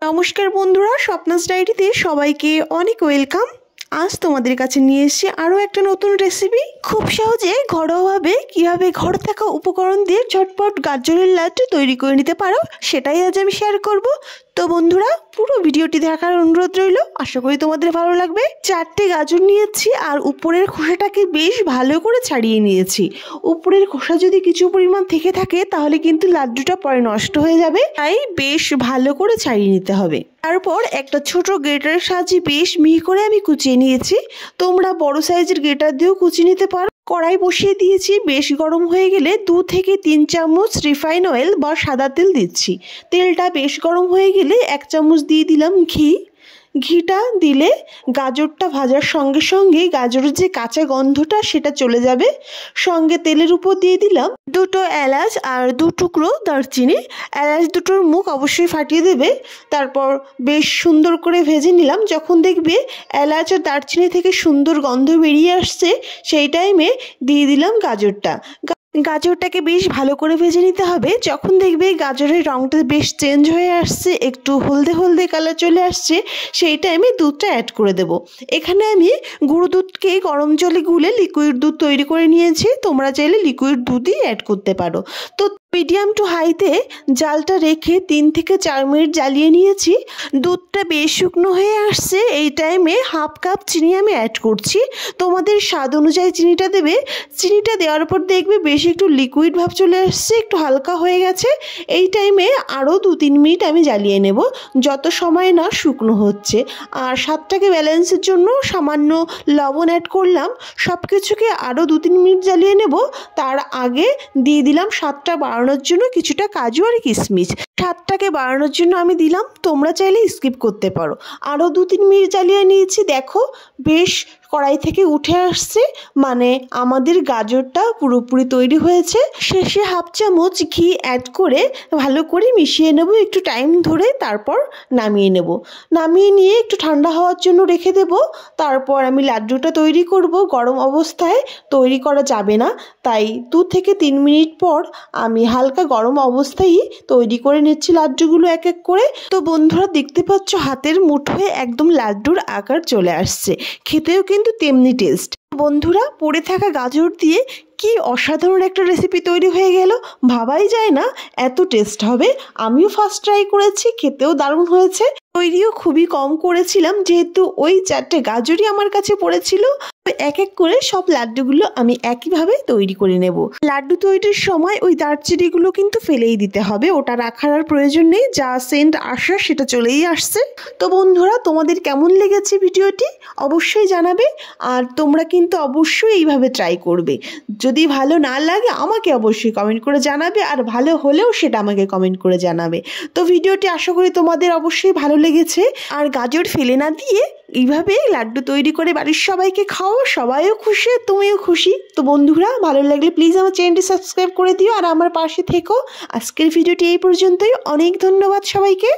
নমস্কার বন্ধুরা, স্বপ্নাস ডায়েরিতে সবাইকে অনেক ওয়েলকাম। আজ তোমাদের কাছে নিয়ে এসেছি আরও একটা নতুন রেসিপি। খুব সহজে ঘরোয়াভাবে কীভাবে ঘরে থাকা উপকরণ দিয়ে ঝটপট গাজরের লাড্ডু তৈরি করে নিতে পারো, সেটাই আজ আমি শেয়ার করব। তো বন্ধুরা, পুরো ভিডিওটি দেখার অনুরোধ রইল। আশা করি তোমাদের ভালো লাগবে। 4টে গাজর নিয়েছি আর উপরের খোসাটাকে বেশ ভালো করে ছাড়িয়ে নিয়েছি। উপরের খোসা যদি কিছু পরিমাণ থেকে থাকে তাহলে কিন্তু লাড্ডুটা পরে নষ্ট হয়ে যাবে, তাই বেশ ভালো করে ছাড়িয়ে নিতে হবে। তারপর একটা ছোট গ্রেটারের সাহায্যে বেশ মিহি করে আমি কুচিয়ে নিয়েছি। তোমরা বড় সাইজের গ্রেটার দিয়েও কুচিয়ে নিতে পারো। কড়াই বসিয়ে দিয়েছি, বেশ গরম হয়ে গেলে 2 থেকে 3 চামচ রিফাইন অয়েল বা সাদা তেল দিচ্ছি। তেলটা বেশ গরম হয়ে গেলে 1 চামচ দিয়ে দিলাম ঘি। ঘিটা দিলে গাজরটা ভাজার সঙ্গে সঙ্গে গাজরের যে কাঁচা গন্ধটা সেটা চলে যাবে। সঙ্গে তেলের উপর দিয়ে দিলাম 2টো এলাচ আর 2 টুকরো দারচিনি। এলাচ দুটোর মুখ অবশ্যই ফাটিয়ে দেবে। তারপর বেশ সুন্দর করে ভেজে নিলাম। যখন দেখবে এলাচ আর দারচিনি থেকে সুন্দর গন্ধ বেরিয়ে আসছে, সেই টাইমে দিয়ে দিলাম গাজরটা। গাজরটাকে বেশ ভালো করে ভেজে নিতে হবে। যখন দেখবে গাজরের রঙটা বেশ চেঞ্জ হয়ে আসছে, একটু হলদে হলদে কালার চলে আসছে, সেই টাইমে দুধটা অ্যাড করে দেব। এখানে আমি গুঁড়ো দুধকে গরম জলে গুলে লিকুইড দুধ তৈরি করে নিয়েছি। তোমরা চাইলে লিকুইড দুধই অ্যাড করতে পারো। তো মিডিয়াম টু হাইতে জালটা রেখে 3 থেকে 4 মিনিট জ্বালিয়ে নিয়েছি। দুধটা বেশ শুকনো হয়ে আসছে। এই টাইমে 1/2 কাপ চিনি আমি অ্যাড করছি। তোমাদের স্বাদ অনুযায়ী চিনিটা দেবে। চিনিটা দেওয়ার পর দেখবে বেশ একটু লিকুইড ভাব চলে আসছে, একটু হালকা হয়ে গেছে। এই টাইমে আরও 2-3 মিনিট আমি জ্বালিয়ে নেব, যত সময় না শুকনো হচ্ছে। আর স্বাদটাকে ব্যালেন্সের জন্য সামান্য লবণ অ্যাড করলাম। সব কিছুকে আরও 2-3 মিনিট জ্বালিয়ে নেব। তার আগে দিয়ে দিলাম স্বাদটা বাড়ানোর জন্য কিছুটা কাজু আর কিশমিশ। স্বাদটাকে বাড়ানোর জন্য আমি দিলাম, তোমরা চাইলে স্কিপ করতে পারো। আরও 2-3 মিনিট জ্বালিয়ে নিয়েছি। দেখো বেশ কড়াই থেকে উঠে আসছে, মানে আমাদের গাজরটা পুরোপুরি তৈরি হয়েছে। শেষে 1/2 চামচ ঘি অ্যাড করে ভালো করে মিশিয়ে নেব একটু টাইম ধরে। তারপর নামিয়ে নেব। নামিয়ে নিয়ে একটু ঠান্ডা হওয়ার জন্য রেখে দেব। তারপর আমি লাড্ডুটা তৈরি করব। গরম অবস্থায় তৈরি করা যাবে না, তাই 2 থেকে 3 মিনিট পর আমি হালকা গরম অবস্থায় তৈরি করে নিচ্ছি লাড্ডুগুলো এক এক করে। তো বন্ধুরা, দেখতে পাচ্ছ হাতের মুঠোয় একদম লাড্ডুর আকার চলে আসছে। খেতেও কিন্তু তেমনি টেস্ট। বন্ধুরা, পড়ে থাকা গাজর দিয়ে কি অসাধারণ একটা রেসিপি তৈরি হয়ে গেল। ভাবাই যায় না এত টেস্ট হবে। আমিও ফার্স্ট ট্রাই করেছি, খেতেও দারুণ হয়েছে। তৈরিও খুবই কম করেছিলাম, যেহেতু ওই 4টে গাজরই আমার কাছে পড়েছিল। এক এক করে সব লাড্ডুগুলো আমি একইভাবে তৈরি করে নেব। লাড্ডু তৈরির সময় ওই দারচিনিগুলো কিন্তু ফেলেই দিতে হবে, ওটা রাখার আর প্রয়োজন নেই। যা সেন্ট আসার সেটা চলেই আসছে। তো বন্ধুরা, তোমাদের কেমন লেগেছে ভিডিওটি অবশ্যই জানাবে। আর তোমরা কিন্তু অবশ্যই এইভাবে ট্রাই করবে। যদি ভালো না লাগে আমাকে অবশ্যই কমেন্ট করে জানাবে, আর ভালো হলেও সেটা আমাকে কমেন্ট করে জানাবে। তো ভিডিওটি আশা করি তোমাদের অবশ্যই ভালো লেগেছে। আর গাজর ফেলে না দিয়ে এইভাবে লাড্ডু তৈরি করে বাড়ির সবাইকে খাও, সবাইও খুশি, তুমিও খুশি। তো বন্ধুরা, ভালো লাগলে প্লিজ আমার চ্যানেলটি সাবস্ক্রাইব করে দিও আর আমার পাশে থেকো। আজকের ভিডিওটি এই পর্যন্তই। অনেক ধন্যবাদ সবাইকে।